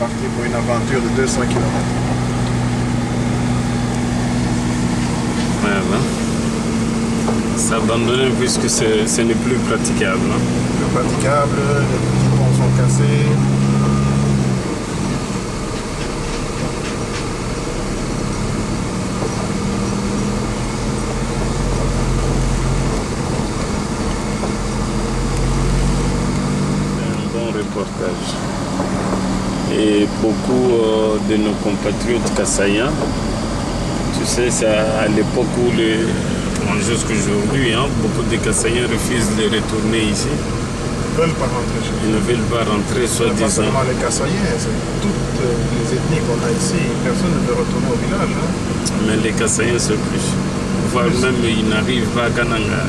parti pour une aventure de 200 km. Ouais, ben. S'abandonner puisque ce n'est plus praticable. Hein. Plus praticable, les petits ponts sont cassés. Reportage. Et beaucoup de nos compatriotes kassaïens, tu sais, c'est à l'époque où jusqu'aujourd'hui, hein, beaucoup de kassaïens refusent de retourner ici. Ils ne veulent pas rentrer chez eux. Ils ne veulent pas rentrer, Pas soi-disant. seulement les kassaïens, c'est toutes les ethnies qu'on a ici. Personne ne veut retourner au village. Hein. Mais les kassaïens, c'est plus. Voire même, ils n'arrivent pas à Kananga.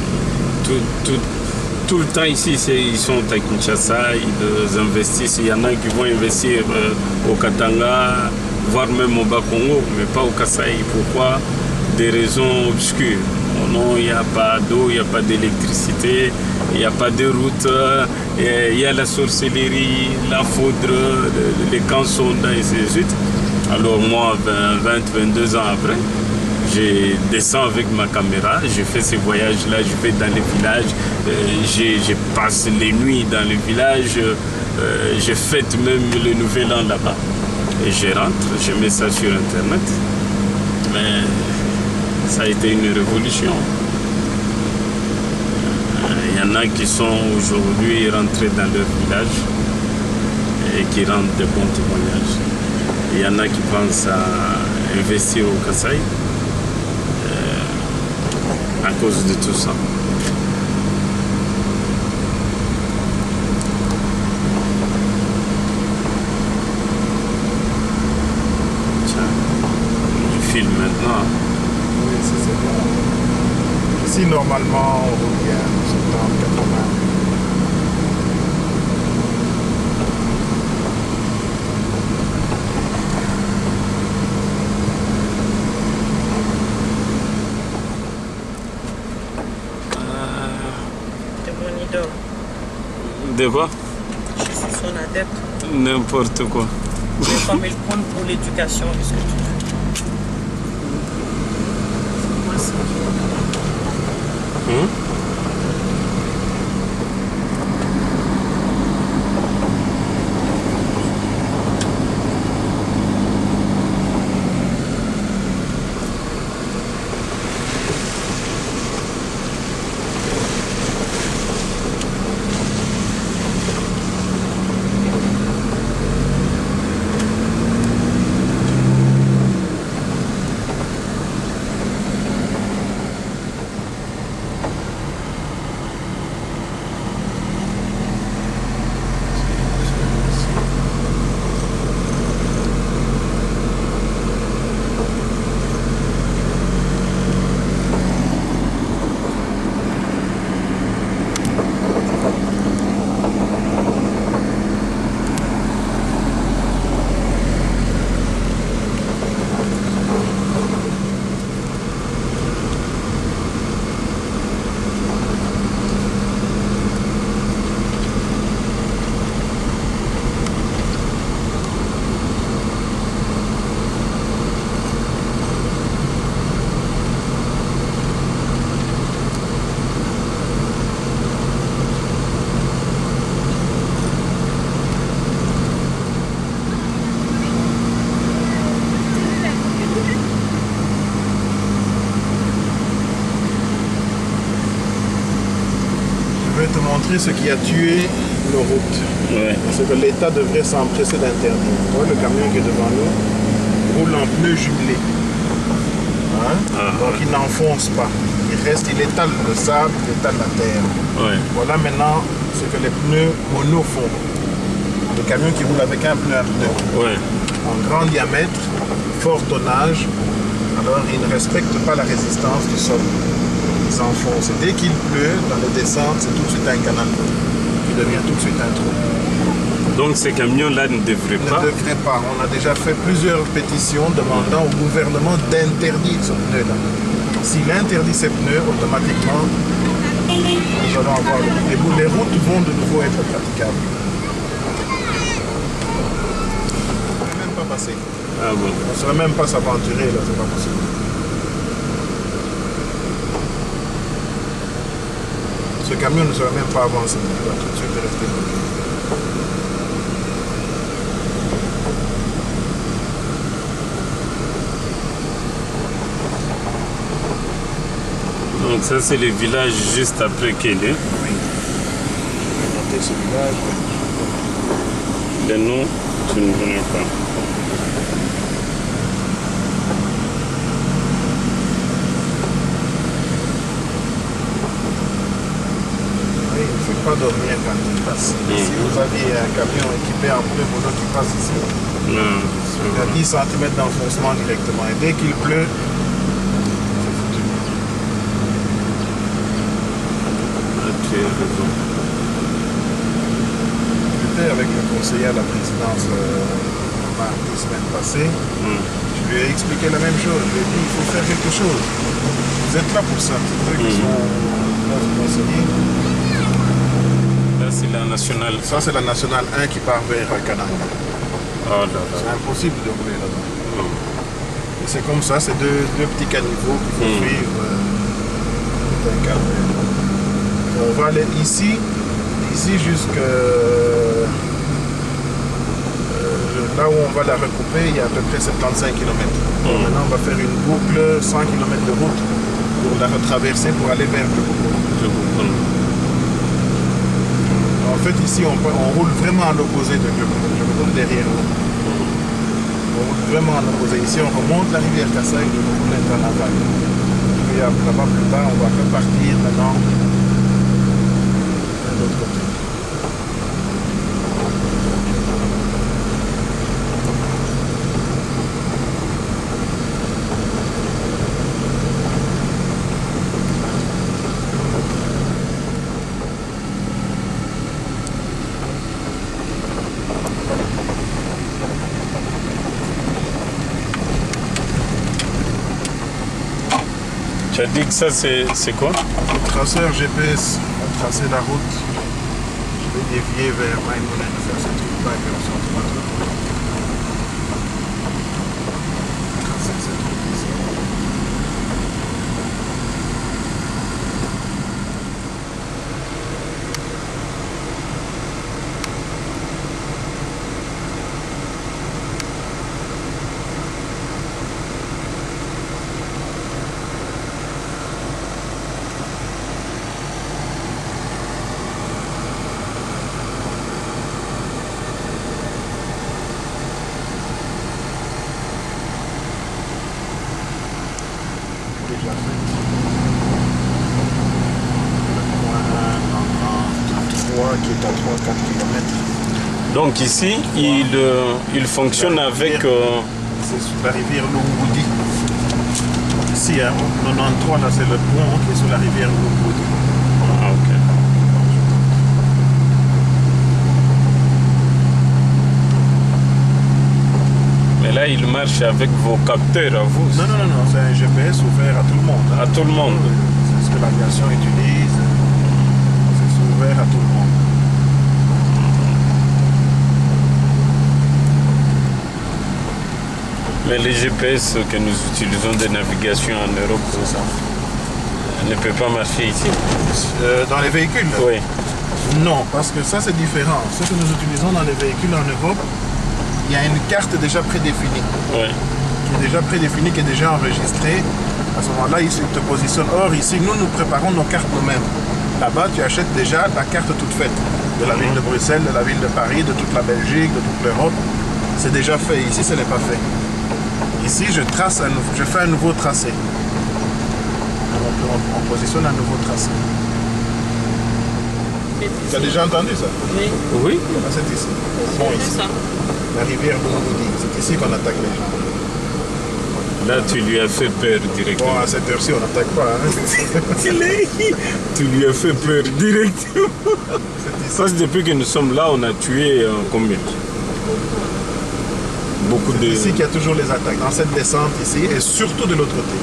Tout le temps ici, ils sont à Kinshasa, ils investissent. Il y en a qui vont investir au Katanga, voire même au Bas-Congo, mais pas au Kasaï. Pourquoi? Des raisons obscures. Non, il n'y a pas d'eau, il n'y a pas d'électricité, il n'y a pas de route, il y a la sorcellerie, la foudre, les cançons, et ainsi de suite. Alors moi, 22 ans après, je descends avec ma caméra, je fais ces voyages-là, je vais dans les villages, je passe les nuits dans les villages, je fête même le nouvel an là-bas. Et je rentre, je mets ça sur Internet. Mais ça a été une révolution. Il y en a qui sont aujourd'hui rentrés dans leur village et qui rendent de bons témoignages. Il y en a qui pensent à investir au Kasaï. À cause de tout ça. Tiens, je filme maintenant. Oui, c'est bon. Ici, normalement, on roule bien, 70, 80. De quoi? Je suis son adepte. N'importe quoi. Mais comme il prône pour l'éducation, est-ce que tu veux? Moi, c'est Ce qui a tué nos routes. Ouais. Parce que l'État devrait s'empresser d'interdire. Le camion qui est devant nous roule en pneus jumelés. Hein? Donc il n'enfonce pas. Il étale le sable, il étale la terre. Ouais. Voilà maintenant ce que les pneus mono font. Le camion qui roule avec un pneu à pneu. Ouais. En grand diamètre, fort tonnage, alors il ne respecte pas la résistance du sol. Ils enfoncent. Et dès qu'il pleut, dans les descentes, c'est tout de suite un canal qui devient tout de suite un trou. Donc ces camions-là ne devraient pas. Ne devraient pas. On a déjà fait plusieurs pétitions demandant au gouvernement d'interdire ce pneu-là. S'il interdit ces pneus, automatiquement, nous allons avoir les routes vont de nouveau être praticables. passer. Ah bon. On ne saurait même pas s'aventurer là, c'est pas possible. Ce camion ne serait même pas avancé, il va tout de suite rester bloqué. Donc ça c'est le village juste après Kélé. Oui. Je vais noter ce village. Le nom, tu ne connais pas. Oui, il ne faut pas dormir quand il passe. Si vous aviez un camion équipé en pneu mono qui passe ici, Non, il y a 10 cm d'enfoncement directement. Et dès qu'il pleut, c'est foutu. tu as raison. J'étais avec le conseiller à la présidence mardi semaine passée. Je lui ai expliqué la même chose. Je lui ai dit, il faut faire quelque chose. Vous êtes là pour ça. C'est eux qui sont nos conseillers. Là c'est la nationale. Ça, c'est la nationale 1 qui part vers Kananga. Oh là C'est là. impossible de rouler là-bas. Et c'est comme ça, c'est deux petits caniveaux qu'il faut suivre. C'est un calvaire. On va aller ici jusque là où on va la recouper, il y a à peu près 75 km. Maintenant, on va faire une boucle, 100 km de route pour la retraverser pour aller vers le Bobo. Je comprends. En fait, ici, on roule vraiment à l'opposé de Global. Je roule derrière nous. On roule vraiment à l'opposé. Ici, on remonte la rivière Kassai et on roule en aval. Puis là-bas, plus tard, on va repartir maintenant de l'autre côté. Tu as dit que ça c'est quoi? Le traceur GPS a tracé la route. Je vais dévier vers Maïmonen, faire ce truc-là et puis on s'en trouve. Tracer cette route ici. Déjà fait. Le point 3 qui est à 3-4 km. Donc ici, il fonctionne avec... C'est sur la rivière Lungudi. Ici, hein, 93, là, c'est le pont qui est sur la rivière Lungudi. Ah, ok. Mais là, il marche avec vos capteurs à vous. Non, c'est un GPS ouvert à tout le monde. Hein. À tout le monde. C'est ce que l'aviation utilise. C'est ouvert à tout le monde. Mais les GPS que nous utilisons de navigation en Europe, ça ne peut pas marcher ici. Dans les véhicules? Oui. Non, parce que ça c'est différent. Ce que nous utilisons dans les véhicules en Europe, il y a une carte déjà prédéfinie. Oui. Qui est déjà prédéfinie, qui est déjà enregistrée. À ce moment-là, il te positionne. Or, ici, nous préparons nos cartes nous-mêmes. Là-bas, tu achètes déjà la carte toute faite. De la ville de Bruxelles, de la ville de Paris, de toute la Belgique, de toute l'Europe. C'est déjà fait. Ici, ce n'est pas fait. Ici, je fais un nouveau tracé. On positionne un nouveau tracé. Tu as déjà entendu ça? Oui, Oui. Ah, c'est ici. Bon, c'est ici. ça. La rivière Lungudi. C'est ici qu'on attaque les gens. Là, tu lui as fait peur directement. Bon, à cette heure-ci, on n'attaque pas. Hein. Tu lui as fait peur directement. C'est ici. Parce que depuis que nous sommes là, on a tué combien? Beaucoup de... C'est ici qu'il y a toujours les attaques. Dans cette descente ici, et surtout de l'autre côté.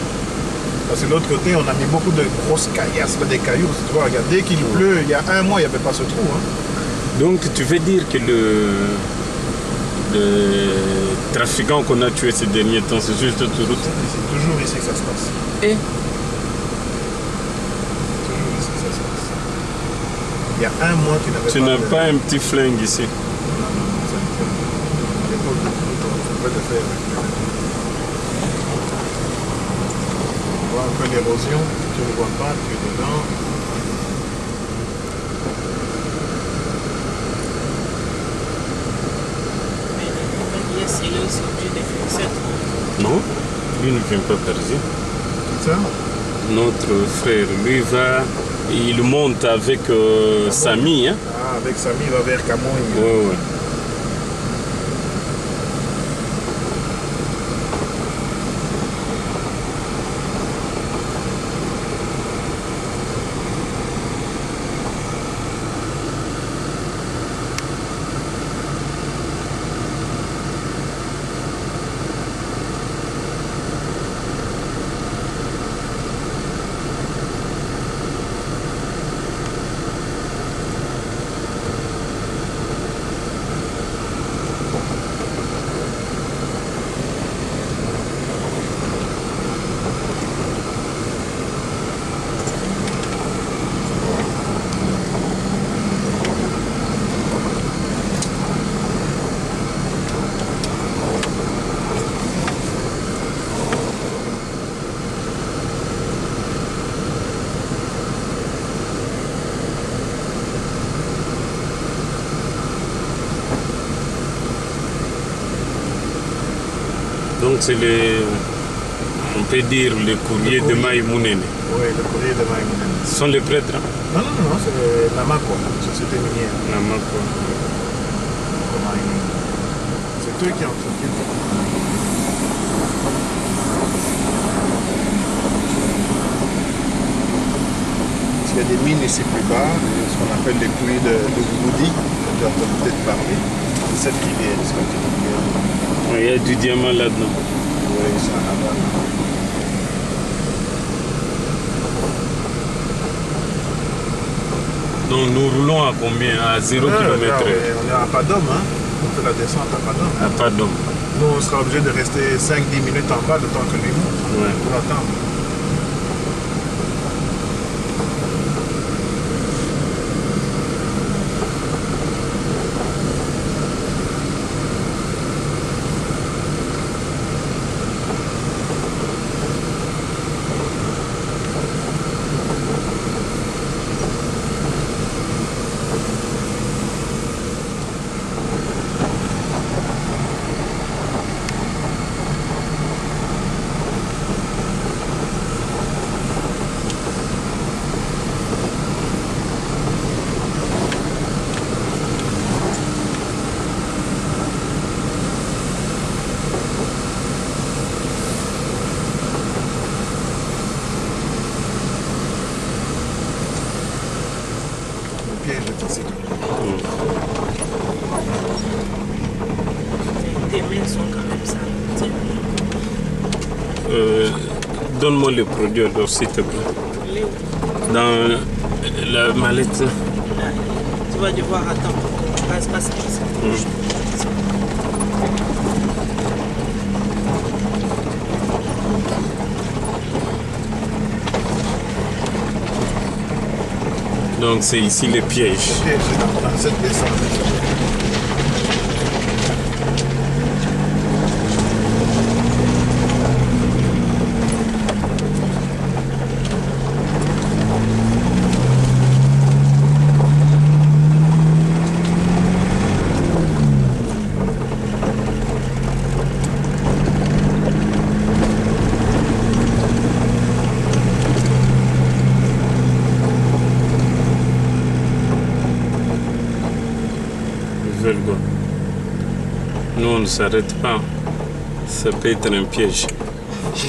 Parce que de l'autre côté, on a mis beaucoup de grosses caillasses, des cailloux. Tu vois, regarde, dès qu'il pleut, il y a un mois, il n'y avait pas ce trou. Hein. Donc, tu veux dire que trafiquants qu'on a tués ces derniers temps, c'est juste autoroute. C'est toujours ici que ça se passe. Et Toujours ici que ça se passe. Il y a un mois tu n'avais Tu n'as pas un petit flingue ici. Non, ça ne tient pas. L'épaule de couteau, tu peux le faire. On voit un peu l'érosion. Si tu ne vois pas, tu es dedans. il est aussi obligé de faire ça. Non, lui ne vient pas par ici. Ça? Notre frère, lui va, il monte avec Samy. Hein? Ah, avec Samy, il va vers Camogne. Ouais. Donc c'est les, on peut dire les courriers de Maïmounene. Oui, le courrier de Maïmounene. Ce sont les prêtres. Hein? Non, c'est Namako, société minière. Namako. C'est eux qui en s'occupent. Il y a des mines ici plus bas, ce qu'on appelle les puits de Goudi, dont tu as peut-être parlé. C'est cette rivière, c'est comme une rivière. Il y a du diamant là-dedans. Oui, c'est un aval. Donc nous roulons à combien? À 0 km/h. On est à Padom, hein? On fait la descente à Padom. À Padom. Nous, on sera obligé de rester 5-10 minutes en bas le temps que lui monte. Ouais. Pour attendre. Tes mains sont quand même sales. Donne-moi le produit alors s'il te plaît. Les où? Dans la mallette. Tu vas devoir attendre. Passe comme ça. Donc c'est ici le piège. Le piège, c'est dans cette descente. Nous on ne s'arrête pas. Ça peut être un piège. Si tu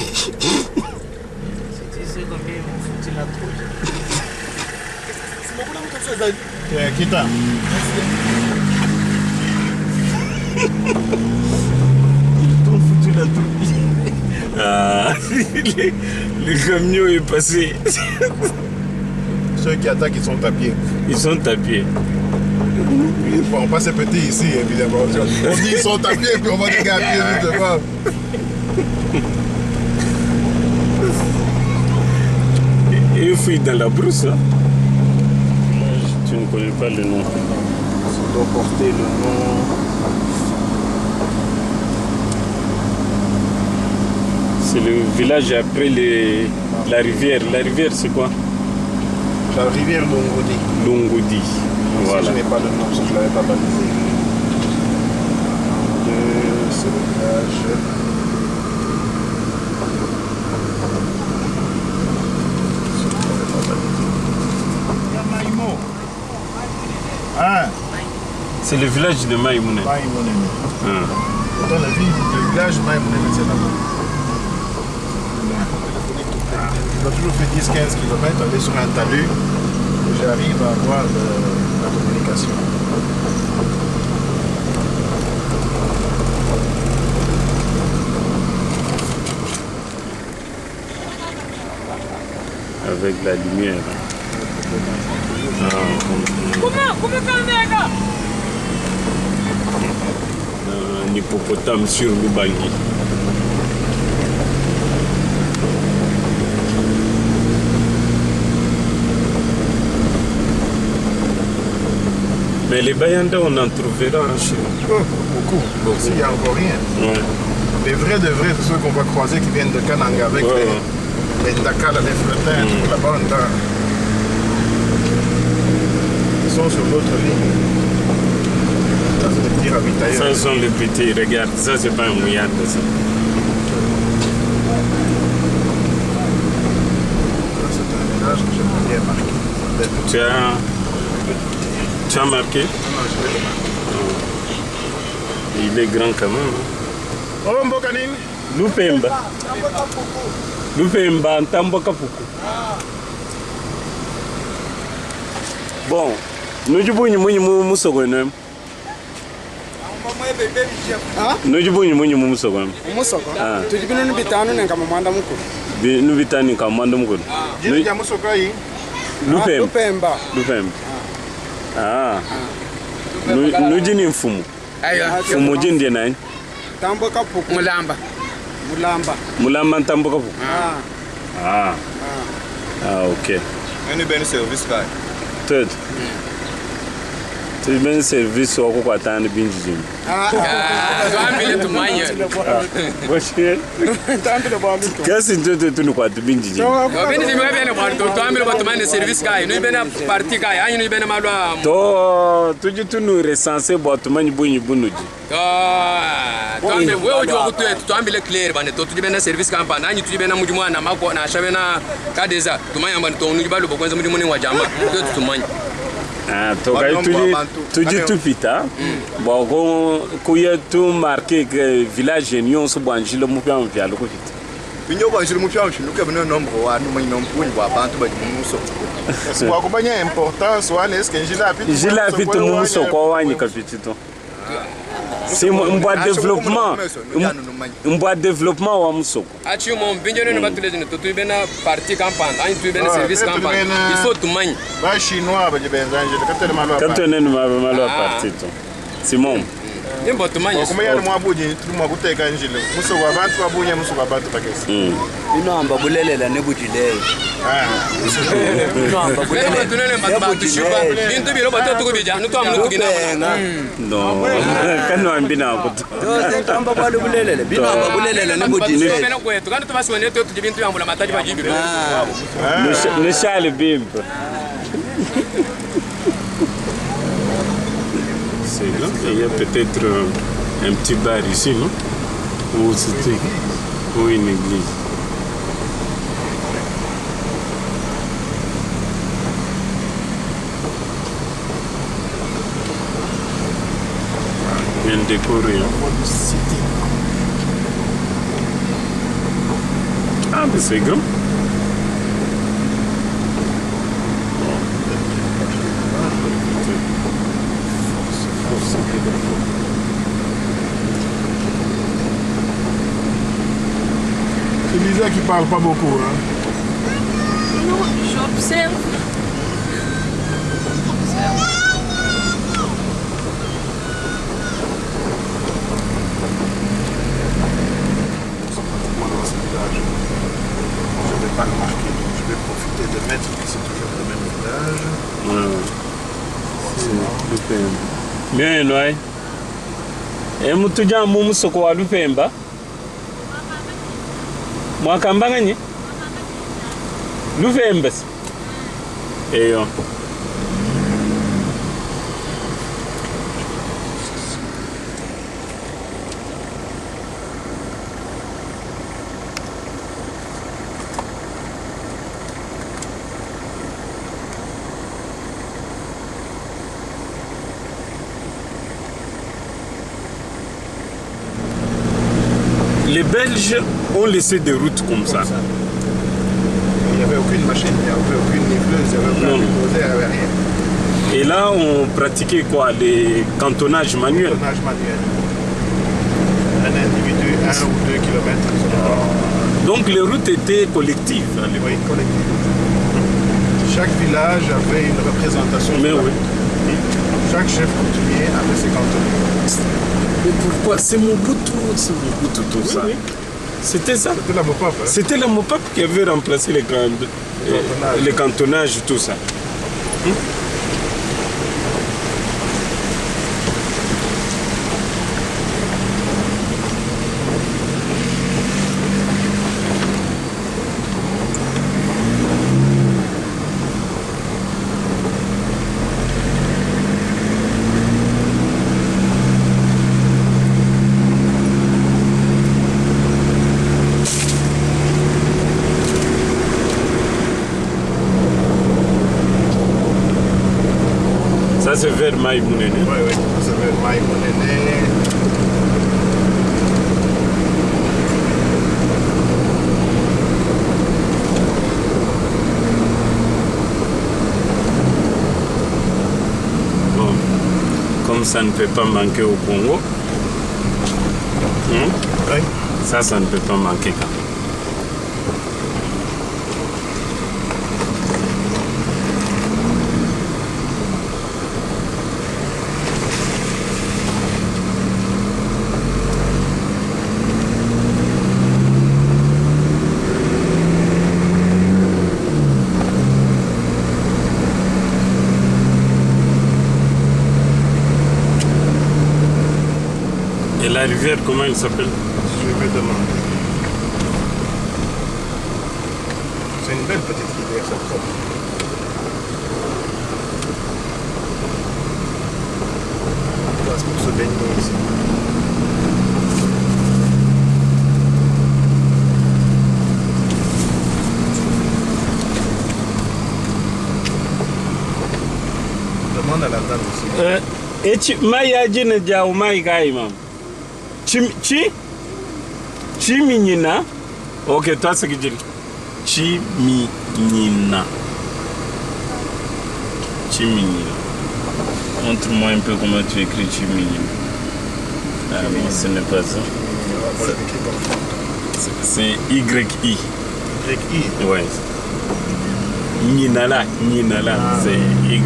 sais combien ils m'ont foutu la trouille. Kita. Ils t'ont foutu la trouille. Ah, le camion est passé. Ceux qui attaquent, ils sont à pied. Ils sont à pied. Bon, pas ces petits ici, évidemment. On dit ils sont à pied, puis on va les gars à pied, justement. Et fouille dans la brousse. Hein? Tu ne connais pas le nom. Ça doit porter le nom. C'est le village après la rivière. La rivière, c'est quoi? La rivière Longodi. Longodi. Voilà. Je n'ai pas le nom, parce que je ne l'avais pas balisé. C'est le village. Ah. C'est le village de Maïmoune. Dans le village de Maïmoune, c'est là-bas. On a toujours fait 10-15 km, aller sur un talus. J'arrive à avoir la communication. Avec la lumière. Un hippopotame sur l'Ubangi. Mais les Bayanda, on en trouvera chez nous. Oh, beaucoup. Ici, il n'y a encore rien. Ouais. Les vrais de vrais, c'est ceux qu'on va croiser qui viennent de Kananga avec les Dakar, les Fretins, toute la bande. Ils sont sur l'autre ligne. Ça, c'est des petits ravitailleurs. Ça sont les petits, regarde, ça c'est pas un mouillard de ça. C'est un village que j'aimerais bien marquer. Tu as marqué? Non, je vais le marquer. Il est grand quand même. Oh, Mbokanine. Lupemba. Lupemba, Ntamboka Puku. Bon, nous avons Musogo. Nous avons Musogo. Musogo? Tu dis que nous bitanu n'engamo manda mukuru. Nous bitanu n'engamo mukuru. Nous avons Musogo. Lupemba. Lupemba. Ah. Nous avons Mfumu. Mfumu jindi nani? Tamboka Puku. Mulamba. Mulamba Ntamboka Puku. Ah, ok. Nous avons un service là. Third. Tu as un service au Kokwatan de Binjim. Qu'est-ce que tu nous as dit, Binjim? Tu nous recensé, tu dis tout vite, hein? Bon, quand il y a tout marqué que village Nyon se branche le mouvement via le vite. Nous avons un nombre C'est importance, est-ce que j'ai la vite mon soko capitito. C'est un bois de développement. Un bois de développement ou un soko. Achi mon binjero ne batule ne tu bena parti campagne, tu bena service campagne. Il faut tout manger. Va chinois, quand on est malo parti to. Simon. Nimbo tout manger. Comment ya mwa buji, tu mwa kuteka njile. Muso wa bantu abunya muso wa bantu bakesi. Inoamba bulelela nebujile. Inoamba bulelela. Tunele mbatu shuba. Bintu biro batu tukubija. Nuto amnu tukina. No. Kano ambina akuto. Doze ntamba kwa bulelela. Binoamba bulelela nebujile. Bena kwetu kandi tubaswene to tujibintu yambula mataji bajibiro. Ne shale bimpe. Il y a peut-être un petit bar ici, non? Ou c'était ou une église. Bien décoré. Ah, mais c'est grand. C'est Lisa qui parle pas beaucoup. Hein? Non, j'observe. Bien, ouais. Et mutuja mumu soko wa Lupemba. Mwakambanganye? Lupemba. Eyo. Les Belges ont laissé des routes comme ça. Il n'y avait aucune machine, il n'y avait aucune niveleuse, il n'y avait aucun bulldozer, il n'y avait rien. Et là, on pratiquait quoi? Les cantonnages manuels. Tonnage manuel. Un individu, 1 ou 2 kilomètres. Donc les routes étaient collectives à l'époque. Oui, collectif. Chaque village avait une représentation. Mais de la oui. route. Chaque chef coutumier avait ses cantonniers. Mais pourquoi? C'est Mobutu tout ça. Oui. C'était ça. C'était la Mopap. Hein? C'était la Mopap qui avait remplacé les cantonnages, tout ça. Ça c'est vers Maïmounene. Oui, oui, ça veut dire Maïmounene. Bon, comme ça ne peut pas manquer au Congo, Oui. ça ne peut pas manquer quand même. Et la rivière, comment elle s'appelle? Je vais demander. C'est une belle petite rivière, cette propre. Place pour se baigner ici. Demande à la dame ici. Et tu m'as dit que tu as dit Chiminina. Ok, toi c'est ce que tu dis. Chiminina. Chiminina. Montre-moi un peu comment tu écris Chiminina. Ah oui, ce n'est pas ça. C'est YI. YI. Ouais. Ninala, c'est YI.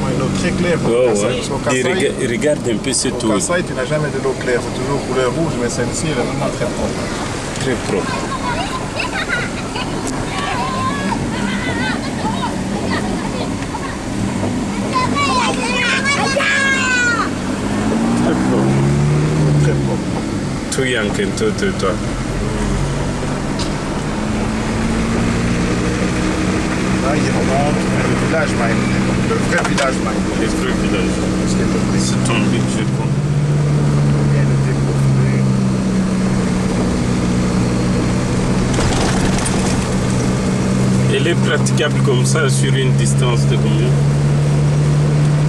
Une eau très claire. Oh, Kassai. ouais. Parce qu'au Et Kassai, regarde un peu, c'est au tout. Kassai, tu n'as jamais de l'eau claire. C'est toujours couleur rouge, mais celle-ci, elle est vraiment très propre. Très propre. Très propre. Très propre. Tout Yankin, tout, toi. Là, il remonte vers le village Maïmounene. Le vrai village Maïmounene. Les trucs village. Ce qui est peuplé. C'est tombé, je crois. Bien été peuplé. Elle est praticable comme ça sur une distance de combien?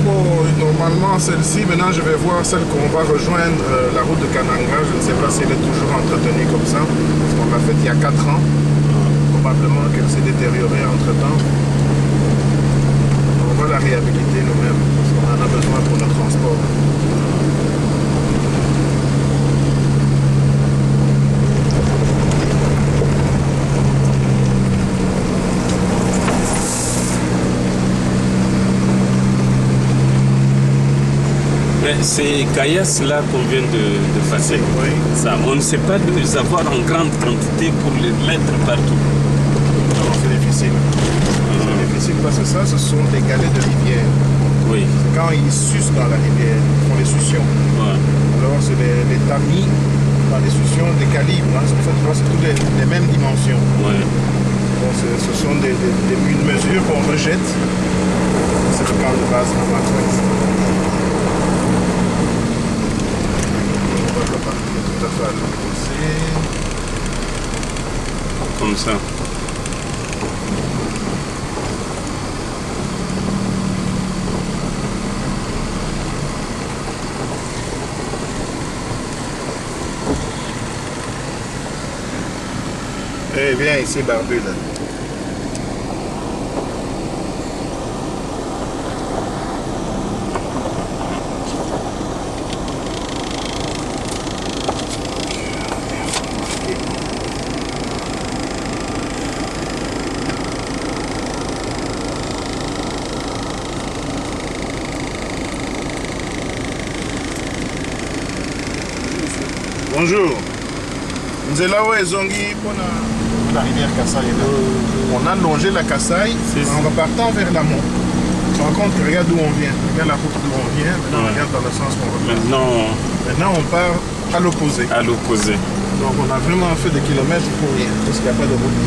Bon, normalement, celle-ci, maintenant, je vais voir celle qu'on va rejoindre, la route de Kananga. Je ne sais pas si elle est toujours entretenue comme ça. Parce qu'on l'a faite il y a 4 ans. Probablement qu'elle s'est détériorée entre-temps. On va la réhabiliter nous-mêmes. Parce qu'on en a besoin pour notre transport. Ces caillasses là qu'on vient de passer, Oui. ça, on ne sait pas les avoir en grande quantité pour les mettre partout. Non, c'est difficile. C'est difficile parce que ça, ce sont des galets de rivière. Oui. C'est quand ils sucent dans la rivière, ils font les suctions. Ouais. Alors c'est les tamis dans les suctions des calibres, hein. C'est pour ça que tu vois, c'est toutes les mêmes dimensions. Ouais. Donc, ce sont une mesure qu'on rejette. C'est le camp de base qu'on va faire ici. On va repartir tout à fait à l'opposé. Comme ça. Eh bien, ici, barbu, là. Bonjour. Nous sommes là où ils ont dit pour la rivière Kasaï. On a longé la Kasaï en repartant vers l'amont. Tu te rends compte que regarde d'où on vient. Regarde la route d'où on vient. Maintenant, on regarde dans le sens qu'on repart. Maintenant, on part à l'opposé. À l'opposé. Donc, on a vraiment fait des kilomètres pour rien, parce qu'il n'y a pas de route.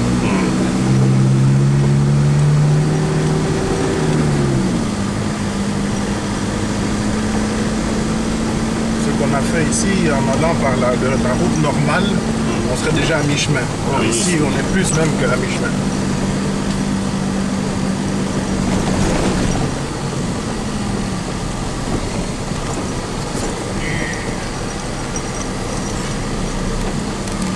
Qu'on a fait ici en allant par la route normale, on serait déjà à mi-chemin. Ici, on est plus même que à mi-chemin.